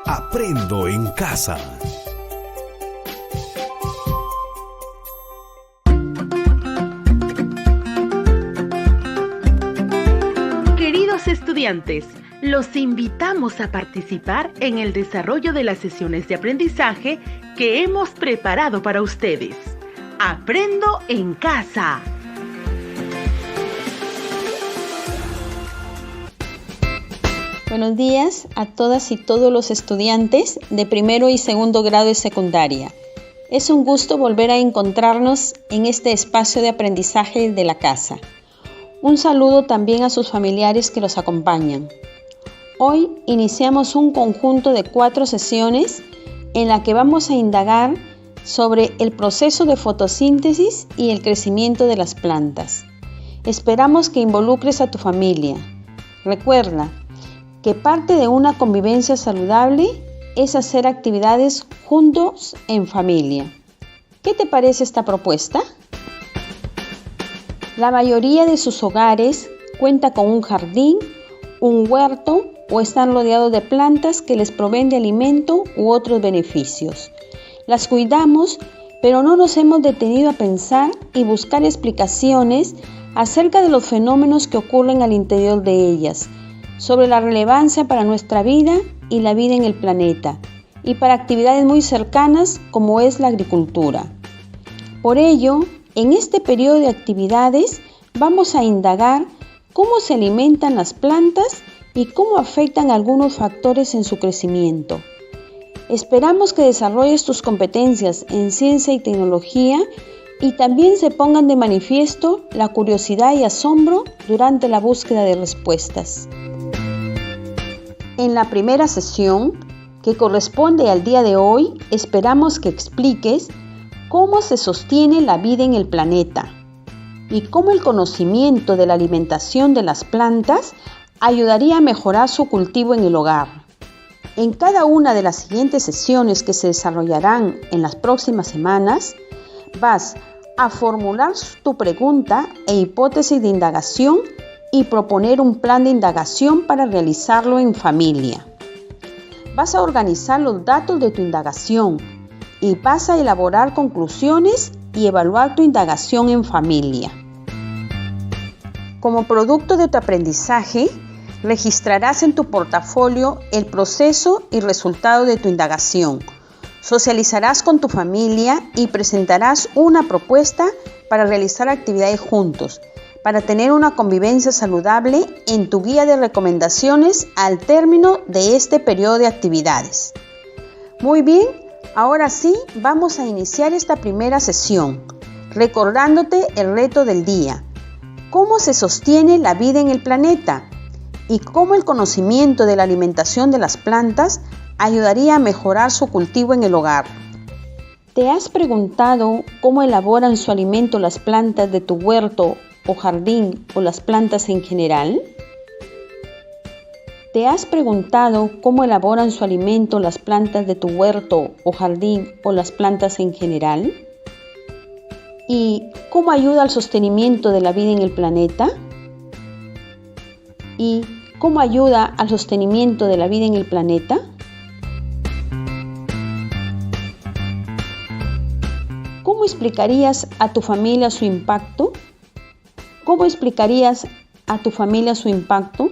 Aprendo en casa. Queridos estudiantes, los invitamos a participar en el desarrollo de las sesiones de aprendizaje que hemos preparado para ustedes. Aprendo en casa. Buenos días a todas y todos los estudiantes de primero y segundo grado de secundaria. Es un gusto volver a encontrarnos en este espacio de aprendizaje de la casa. Un saludo también a sus familiares que los acompañan. Hoy iniciamos un conjunto de 4 sesiones en la que vamos a indagar sobre el proceso de fotosíntesis y el crecimiento de las plantas. Esperamos que involucres a tu familia. Recuerda que parte de una convivencia saludable es hacer actividades juntos en familia. ¿Qué te parece esta propuesta? La mayoría de sus hogares cuenta con un jardín, un huerto o están rodeados de plantas que les proveen de alimento u otros beneficios. Las cuidamos, pero no nos hemos detenido a pensar y buscar explicaciones acerca de los fenómenos que ocurren al interior de ellas, sobre la relevancia para nuestra vida y la vida en el planeta, y para actividades muy cercanas como es la agricultura. Por ello, en este periodo de actividades vamos a indagar cómo se alimentan las plantas y cómo afectan algunos factores en su crecimiento. Esperamos que desarrolles tus competencias en ciencia y tecnología y también se pongan de manifiesto la curiosidad y asombro durante la búsqueda de respuestas. En la primera sesión, que corresponde al día de hoy, esperamos que expliques cómo se sostiene la vida en el planeta y cómo el conocimiento de la alimentación de las plantas ayudaría a mejorar su cultivo en el hogar. En cada una de las siguientes sesiones que se desarrollarán en las próximas semanas, vas a formular tu pregunta e hipótesis de indagación y proponer un plan de indagación para realizarlo en familia. Vas a organizar los datos de tu indagación y vas a elaborar conclusiones y evaluar tu indagación en familia. Como producto de tu aprendizaje, registrarás en tu portafolio el proceso y resultado de tu indagación. Socializarás con tu familia y presentarás una propuesta para realizar actividades juntos, para tener una convivencia saludable en tu guía de recomendaciones al término de este periodo de actividades. Muy bien, ahora sí vamos a iniciar esta primera sesión, recordándote el reto del día. ¿Cómo se sostiene la vida en el planeta? Y cómo el conocimiento de la alimentación de las plantas ayudaría a mejorar su cultivo en el hogar. ¿Te has preguntado cómo elaboran su alimento las plantas de tu huerto o jardín o las plantas en general? ¿Te has preguntado cómo elaboran su alimento las plantas de tu huerto o jardín o las plantas en general? ¿Y cómo ayuda al sostenimiento de la vida en el planeta? ¿Y cómo ayuda al sostenimiento de la vida en el planeta? ¿Cómo explicarías a tu familia su impacto? ¿Cómo explicarías a tu familia su impacto?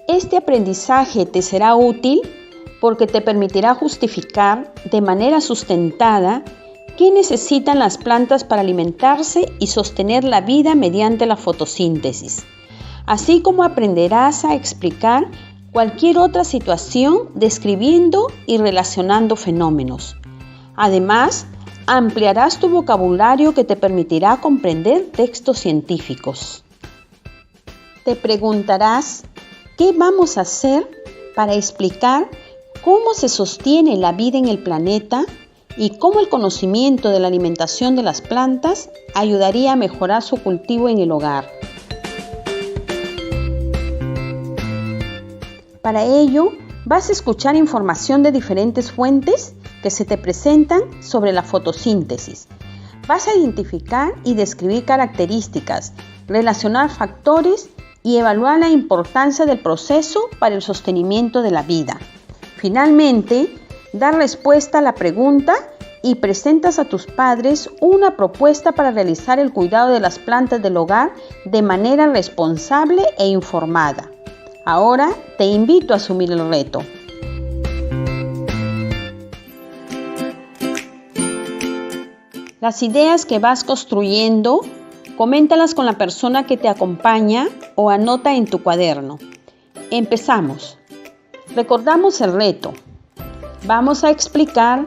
Este aprendizaje te será útil porque te permitirá justificar de manera sustentada qué necesitan las plantas para alimentarse y sostener la vida mediante la fotosíntesis, así como aprenderás a explicar cualquier otra situación describiendo y relacionando fenómenos. Además, ampliarás tu vocabulario que te permitirá comprender textos científicos. Te preguntarás, ¿qué vamos a hacer para explicar cómo se sostiene la vida en el planeta y cómo el conocimiento de la alimentación de las plantas ayudaría a mejorar su cultivo en el hogar? Para ello, vas a escuchar información de diferentes fuentes que se te presentan sobre la fotosíntesis. Vas a identificar y describir características, relacionar factores y evaluar la importancia del proceso para el sostenimiento de la vida. Finalmente, dar respuesta a la pregunta y presentas a tus padres una propuesta para realizar el cuidado de las plantas del hogar de manera responsable e informada. Ahora te invito a asumir el reto. Las ideas que vas construyendo, coméntalas con la persona que te acompaña o anota en tu cuaderno. Empezamos. Recordamos el reto. Vamos a explicar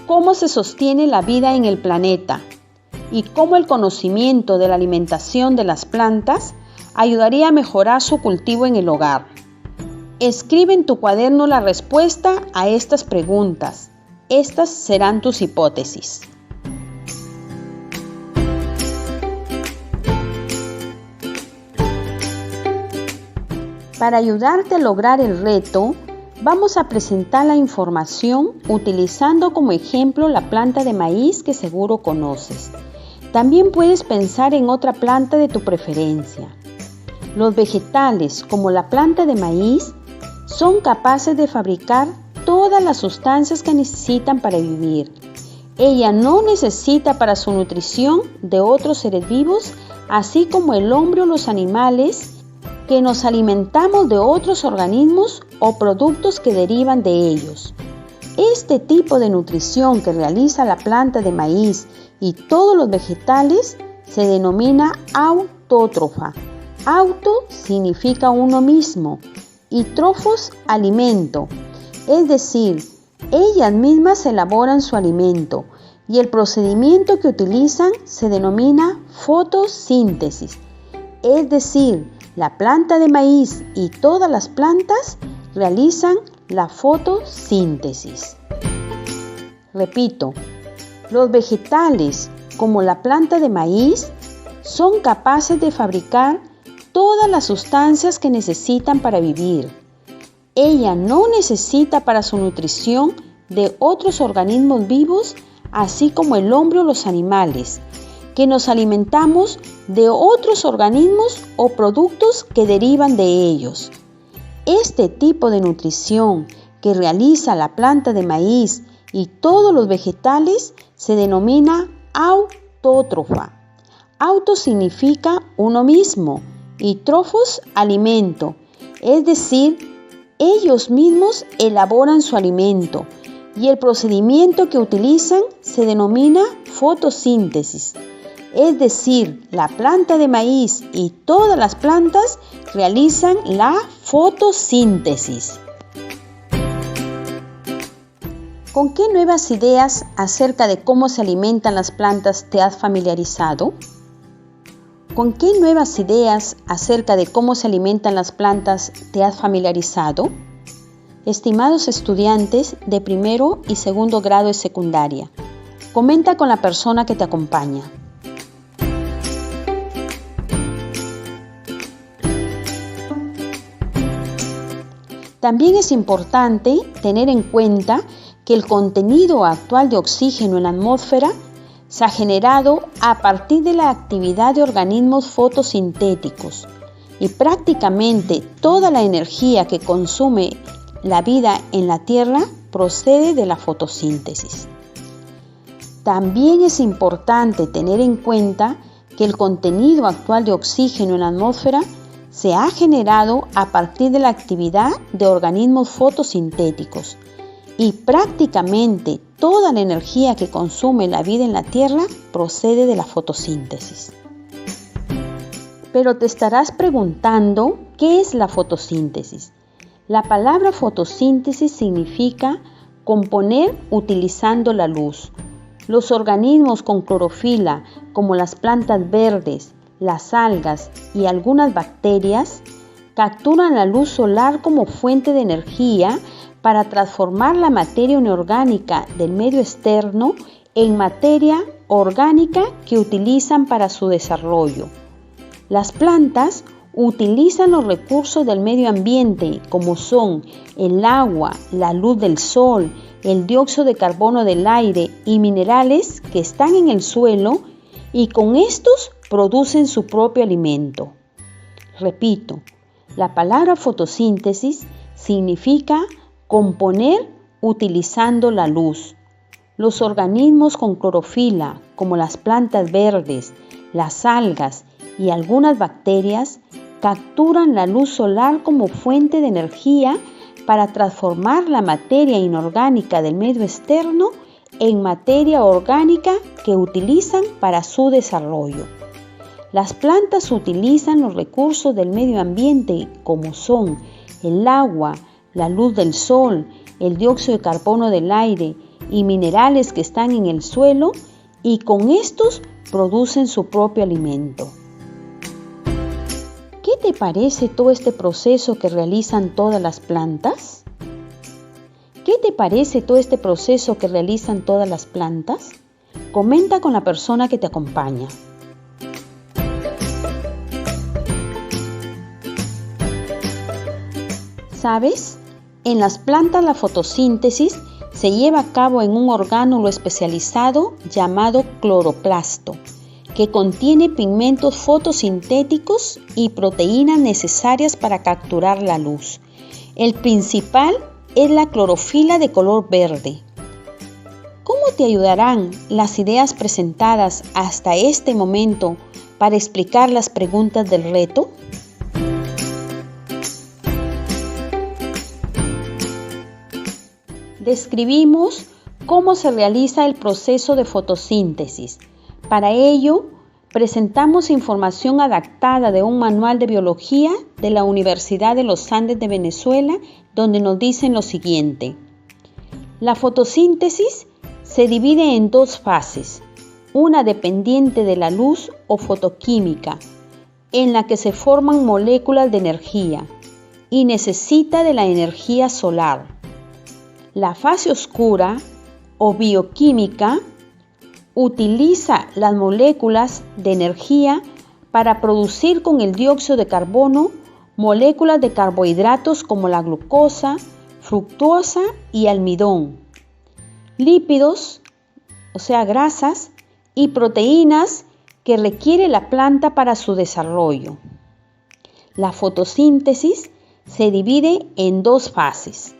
cómo se sostiene la vida en el planeta y cómo el conocimiento de la alimentación de las plantas ayudaría a mejorar su cultivo en el hogar. Escribe en tu cuaderno la respuesta a estas preguntas. Estas serán tus hipótesis. Para ayudarte a lograr el reto, vamos a presentar la información utilizando como ejemplo la planta de maíz que seguro conoces. También puedes pensar en otra planta de tu preferencia. Los vegetales, como la planta de maíz, son capaces de fabricar todas las sustancias que necesitan para vivir. Ella no necesita para su nutrición de otros seres vivos, así como el hombre o los animales que nos alimentamos de otros organismos o productos que derivan de ellos. Este tipo de nutrición que realiza la planta de maíz y todos los vegetales se denomina autótrofa. Auto significa uno mismo y trofos, alimento. Es decir, ellas mismas elaboran su alimento y el procedimiento que utilizan se denomina fotosíntesis. Es decir, la planta de maíz y todas las plantas realizan la fotosíntesis. Repito, los vegetales, como la planta de maíz, son capaces de fabricar todas las sustancias que necesitan para vivir. Ella no necesita para su nutrición de otros organismos vivos, así como el hombre o los animales, que nos alimentamos de otros organismos o productos que derivan de ellos. Este tipo de nutrición que realiza la planta de maíz y todos los vegetales se denomina autótrofa. Auto significa uno mismo y trofos, alimento, es decir, ellos mismos elaboran su alimento y el procedimiento que utilizan se denomina fotosíntesis. Es decir, la planta de maíz y todas las plantas realizan la fotosíntesis. ¿Con qué nuevas ideas acerca de cómo se alimentan las plantas te has familiarizado? ¿Con qué nuevas ideas acerca de cómo se alimentan las plantas te has familiarizado? Estimados estudiantes de primero y segundo grado de secundaria, comenta con la persona que te acompaña. También es importante tener en cuenta que el contenido actual de oxígeno en la atmósfera se ha generado a partir de la actividad de organismos fotosintéticos y prácticamente toda la energía que consume la vida en la Tierra procede de la fotosíntesis. También es importante tener en cuenta que el contenido actual de oxígeno en la atmósfera se ha generado a partir de la actividad de organismos fotosintéticos y prácticamente toda la energía que consume la vida en la Tierra procede de la fotosíntesis. Pero te estarás preguntando, ¿qué es la fotosíntesis? La palabra fotosíntesis significa componer utilizando la luz. Los organismos con clorofila, como las plantas verdes, las algas y algunas bacterias, capturan la luz solar como fuente de energía para transformar la materia inorgánica del medio externo en materia orgánica que utilizan para su desarrollo. Las plantas utilizan los recursos del medio ambiente como son el agua, la luz del sol, el dióxido de carbono del aire y minerales que están en el suelo y con estos producen su propio alimento. Repito, la palabra fotosíntesis significa componer utilizando la luz. Los organismos con clorofila, como las plantas verdes, las algas y algunas bacterias, capturan la luz solar como fuente de energía para transformar la materia inorgánica del medio externo en materia orgánica que utilizan para su desarrollo. Las plantas utilizan los recursos del medio ambiente como son el agua, la luz del sol, el dióxido de carbono del aire y minerales que están en el suelo, y con estos producen su propio alimento. ¿Qué te parece todo este proceso que realizan todas las plantas? ¿Qué te parece todo este proceso que realizan todas las plantas? Comenta con la persona que te acompaña. ¿Sabes? En las plantas la fotosíntesis se lleva a cabo en un orgánulo especializado llamado cloroplasto, que contiene pigmentos fotosintéticos y proteínas necesarias para capturar la luz. El principal es la clorofila de color verde. ¿Cómo te ayudarán las ideas presentadas hasta este momento para explicar las preguntas del reto? Describimos cómo se realiza el proceso de fotosíntesis. Para ello, presentamos información adaptada de un manual de biología de la Universidad de los Andes de Venezuela, donde nos dicen lo siguiente. La fotosíntesis se divide en dos fases, una dependiente de la luz o fotoquímica, en la que se forman moléculas de energía y necesita de la energía solar. La fase oscura o bioquímica utiliza las moléculas de energía para producir con el dióxido de carbono moléculas de carbohidratos como la glucosa, fructosa y almidón, lípidos, o sea grasas, y proteínas que requiere la planta para su desarrollo. La fotosíntesis se divide en dos fases.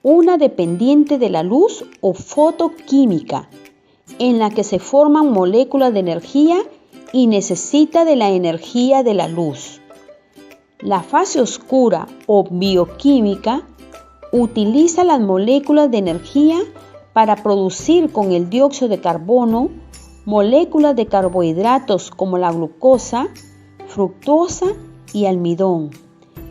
Una dependiente de la luz o fotoquímica, en la que se forman moléculas de energía y necesita de la energía de la luz. La fase oscura o bioquímica utiliza las moléculas de energía para producir con el dióxido de carbono moléculas de carbohidratos como la glucosa, fructosa y almidón,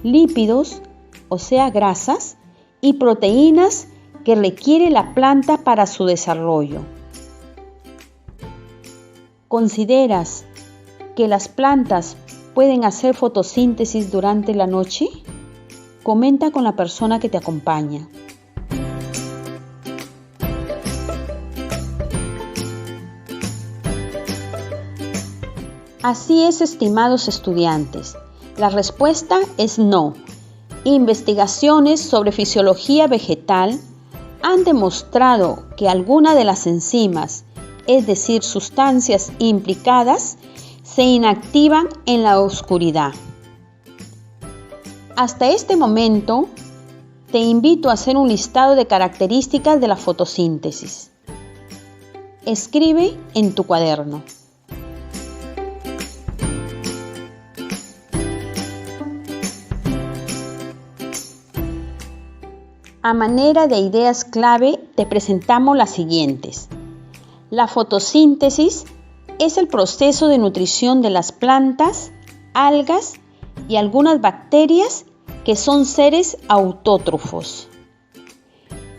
lípidos, o sea grasas, y proteínas que requiere la planta para su desarrollo. ¿Consideras que las plantas pueden hacer fotosíntesis durante la noche? Comenta con la persona que te acompaña. Así es, estimados estudiantes. La respuesta es no. Investigaciones sobre fisiología vegetal han demostrado que algunas de las enzimas, es decir, sustancias implicadas, se inactivan en la oscuridad. Hasta este momento, te invito a hacer un listado de características de la fotosíntesis. Escribe en tu cuaderno. A manera de ideas clave, te presentamos las siguientes. La fotosíntesis es el proceso de nutrición de las plantas, algas y algunas bacterias que son seres autótrofos.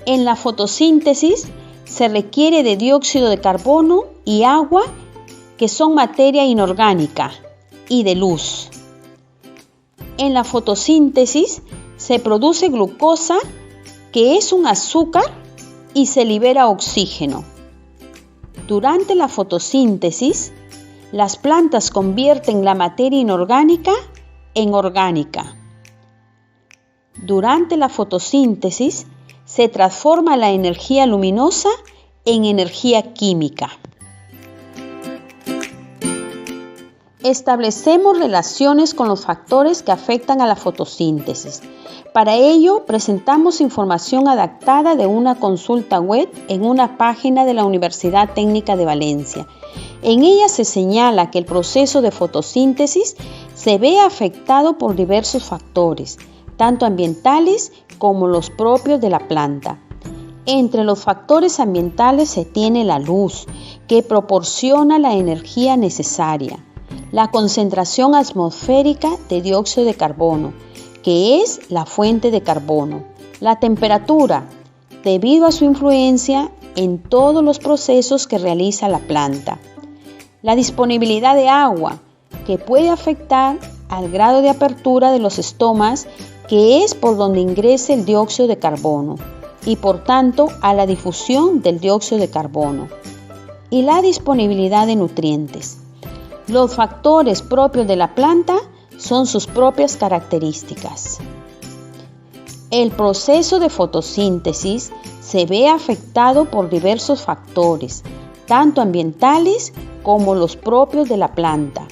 En la fotosíntesis se requiere de dióxido de carbono y agua, que son materia inorgánica, y de luz. En la fotosíntesis se produce glucosa, que es un azúcar, y se libera oxígeno. Durante la fotosíntesis, las plantas convierten la materia inorgánica en orgánica. Durante la fotosíntesis, se transforma la energía luminosa en energía química. Establecemos relaciones con los factores que afectan a la fotosíntesis. Para ello, presentamos información adaptada de una consulta web en una página de la Universidad Técnica de Valencia. En ella se señala que el proceso de fotosíntesis se ve afectado por diversos factores, tanto ambientales como los propios de la planta. Entre los factores ambientales se tiene la luz, que proporciona la energía necesaria, la concentración atmosférica de dióxido de carbono, que es la fuente de carbono, la temperatura, debido a su influencia en todos los procesos que realiza la planta, la disponibilidad de agua, que puede afectar al grado de apertura de los estomas, que es por donde ingresa el dióxido de carbono, y por tanto a la difusión del dióxido de carbono, y la disponibilidad de nutrientes. Los factores propios de la planta son sus propias características. El proceso de fotosíntesis se ve afectado por diversos factores, tanto ambientales como los propios de la planta.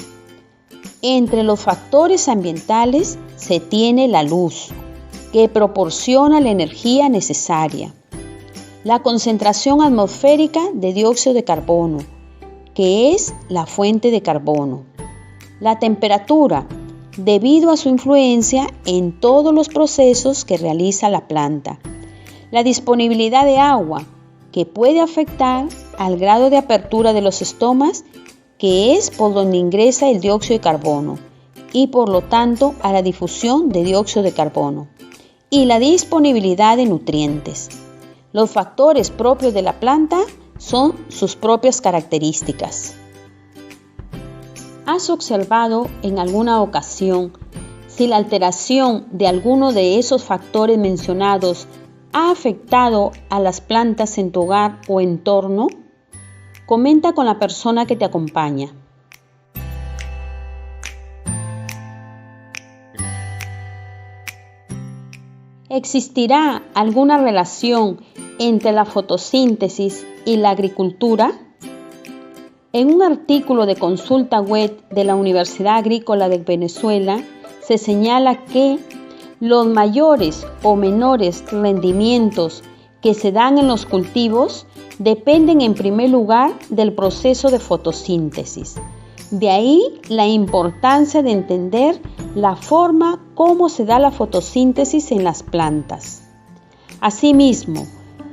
Entre los factores ambientales se tiene la luz, que proporciona la energía necesaria, la concentración atmosférica de dióxido de carbono, que es la fuente de carbono, la temperatura, debido a su influencia en todos los procesos que realiza la planta, la disponibilidad de agua, que puede afectar al grado de apertura de los estomas, que es por donde ingresa el dióxido de carbono, y por lo tanto a la difusión de dióxido de carbono, y la disponibilidad de nutrientes. Los factores propios de la planta son sus propias características. ¿Has observado en alguna ocasión si la alteración de alguno de esos factores mencionados ha afectado a las plantas en tu hogar o entorno? Comenta con la persona que te acompaña. ¿Existirá alguna relación entre la fotosíntesis y la agricultura? En un artículo de consulta web de la Universidad Agrícola de Venezuela se señala que los mayores o menores rendimientos que se dan en los cultivos dependen en primer lugar del proceso de fotosíntesis. De ahí la importancia de entender la forma como se da la fotosíntesis en las plantas. Asimismo,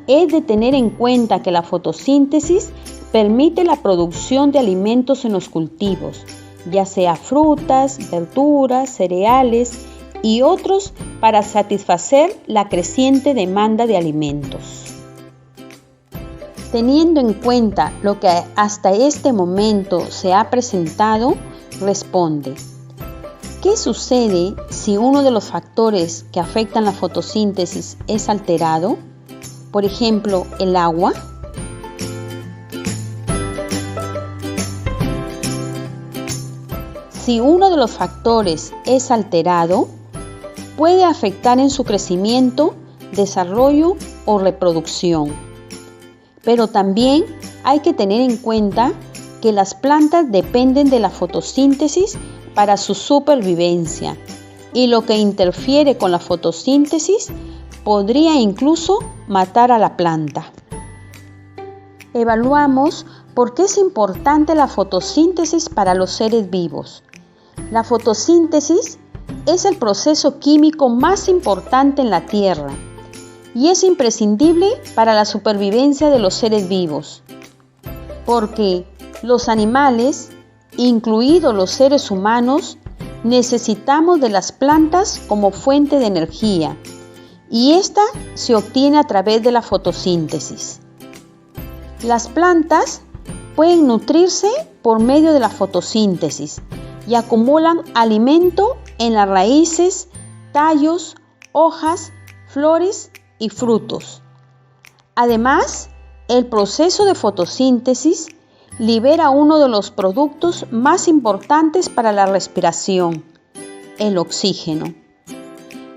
es de tener en cuenta que la fotosíntesis permite la producción de alimentos en los cultivos, ya sea frutas, verduras, cereales y otros para satisfacer la creciente demanda de alimentos. Teniendo en cuenta lo que hasta este momento se ha presentado, responde: ¿qué sucede si uno de los factores que afectan la fotosíntesis es alterado? Por ejemplo, el agua. Si uno de los factores es alterado, puede afectar en su crecimiento, desarrollo o reproducción. Pero también hay que tener en cuenta que las plantas dependen de la fotosíntesis para su supervivencia, y lo que interfiere con la fotosíntesis podría incluso matar a la planta. Evaluamos por qué es importante la fotosíntesis para los seres vivos. La fotosíntesis es el proceso químico más importante en la Tierra y es imprescindible para la supervivencia de los seres vivos, porque los animales, incluidos los seres humanos, necesitamos de las plantas como fuente de energía, y esta se obtiene a través de la fotosíntesis. Las plantas pueden nutrirse por medio de la fotosíntesis y acumulan alimento en las raíces, tallos, hojas, flores y frutos. Además, el proceso de fotosíntesis libera uno de los productos más importantes para la respiración, el oxígeno,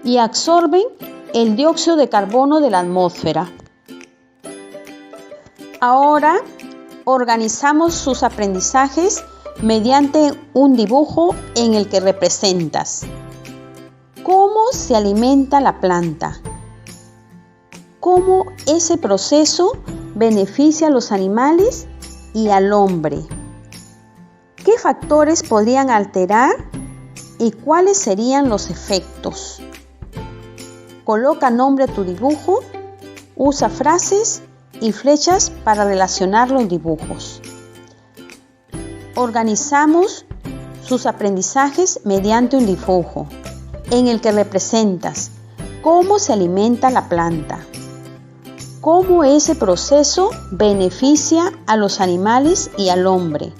y absorben el dióxido de carbono de la atmósfera. Ahora organizamos sus aprendizajes mediante un dibujo en el que representas cómo se alimenta la planta, cómo ese proceso beneficia a los animales y al hombre, qué factores podrían alterar y cuáles serían los efectos. Coloca nombre a tu dibujo, usa frases y flechas para relacionar los dibujos. Organizamos sus aprendizajes mediante un dibujo en el que representas cómo se alimenta la planta, cómo ese proceso beneficia a los animales y al hombre,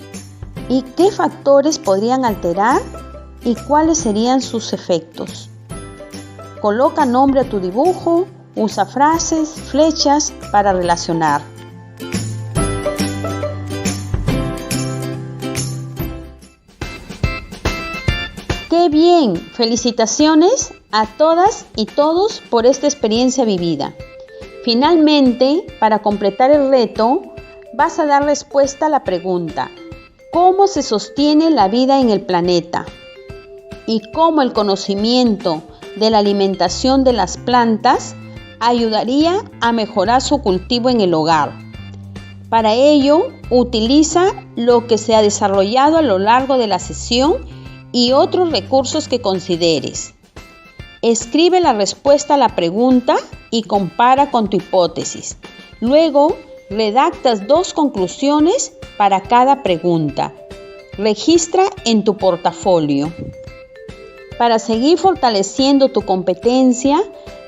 y qué factores podrían alterar y cuáles serían sus efectos. Coloca nombre a tu dibujo, usa frases, flechas para relacionar. ¡Qué bien! Felicitaciones a todas y todos por esta experiencia vivida. Finalmente, para completar el reto, vas a dar respuesta a la pregunta: ¿cómo se sostiene la vida en el planeta? Y cómo el conocimiento de la alimentación de las plantas ayudaría a mejorar su cultivo en el hogar. Para ello, utiliza lo que se ha desarrollado a lo largo de la sesión y otros recursos que consideres. Escribe la respuesta a la pregunta y compara con tu hipótesis. Luego, redactas 2 conclusiones para cada pregunta. Registra en tu portafolio. Para seguir fortaleciendo tu competencia,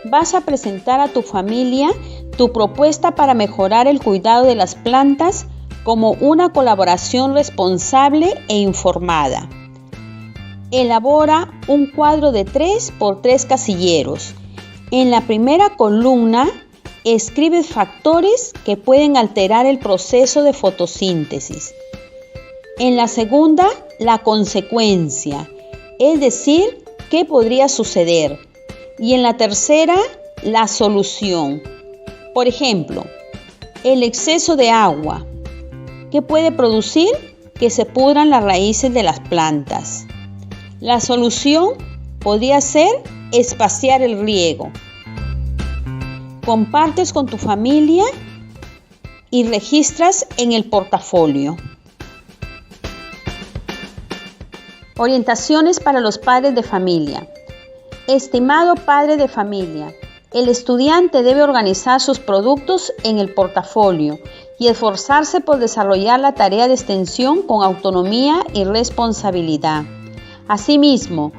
vas a presentar a tu familia tu propuesta para mejorar el cuidado de las plantas como una colaboración responsable e informada. Elabora un cuadro de 3 por 3 casilleros. En la primera columna, escribe factores que pueden alterar el proceso de fotosíntesis. En la segunda, la consecuencia, es decir, qué podría suceder. Y en la tercera, la solución. Por ejemplo, el exceso de agua, ¿qué puede producir? Que se pudran las raíces de las plantas. La solución podría ser espaciar el riego. Compartes con tu familia y registras en el portafolio. Orientaciones para los padres de familia. Estimado padre de familia, el estudiante debe organizar sus productos en el portafolio y esforzarse por desarrollar la tarea de extensión con autonomía y responsabilidad. Asimismo,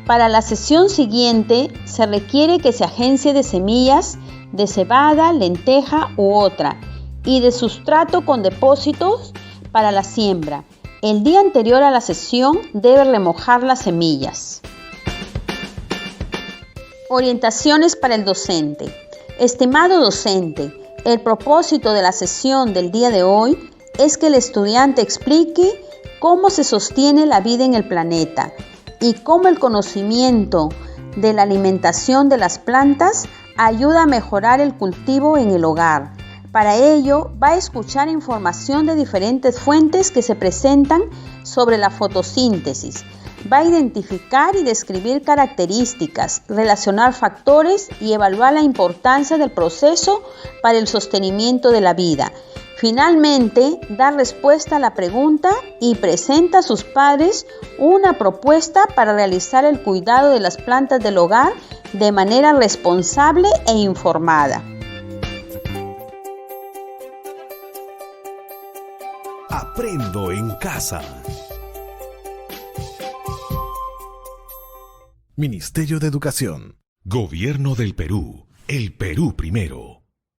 para la sesión siguiente se requiere que se agencie de semillas de cebada, lenteja u otra y de sustrato con depósitos para la siembra. El día anterior a la sesión debe remojar las semillas. Orientaciones para el docente. Estimado docente, el propósito de la sesión del día de hoy es que el estudiante explique cómo se sostiene la vida en el planeta y cómo el conocimiento de la alimentación de las plantas ayuda a mejorar el cultivo en el hogar. Para ello, va a escuchar información de diferentes fuentes que se presentan sobre la fotosíntesis. Va a identificar y describir características, relacionar factores y evaluar la importancia del proceso para el sostenimiento de la vida. Finalmente, da respuesta a la pregunta y presenta a sus padres una propuesta para realizar el cuidado de las plantas del hogar de manera responsable e informada. Aprendo en casa. Ministerio de Educación. Gobierno del Perú. El Perú primero.